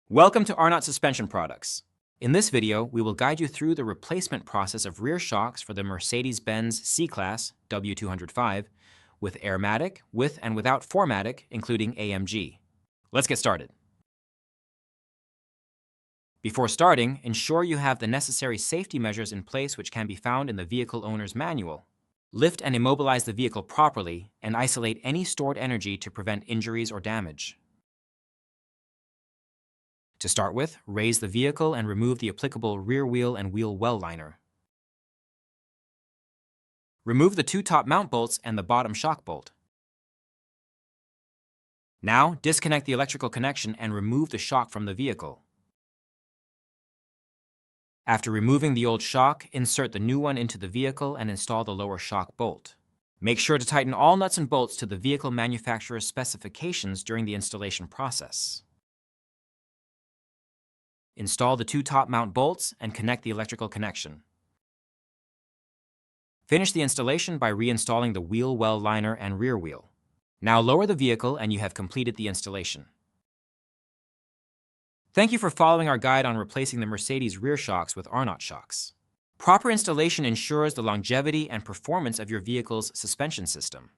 Welcome to Arnott Suspension Products. In this video, we will guide you through the replacement process of rear shocks for the Mercedes-Benz C-Class W205 with Airmatic, with and without 4MATIC, including AMG. Let's get started. Before starting, ensure you have the necessary safety measures in place which can be found in the vehicle owner's manual. Lift and immobilize the vehicle properly and isolate any stored energy to prevent injuries or damage. To start with, raise the vehicle and remove the applicable rear wheel and wheel well liner. Remove the two top mount bolts and the bottom shock bolt. Now, disconnect the electrical connection and remove the shock from the vehicle. After removing the old shock, insert the new one into the vehicle and install the lower shock bolt. Make sure to tighten all nuts and bolts to the vehicle manufacturer's specifications during the installation process. Install the two top mount bolts and connect the electrical connection. Finish the installation by reinstalling the wheel well liner and rear wheel. Now lower the vehicle and you have completed the installation. Thank you for following our guide on replacing the Mercedes rear shocks with Arnott shocks. Proper installation ensures the longevity and performance of your vehicle's suspension system.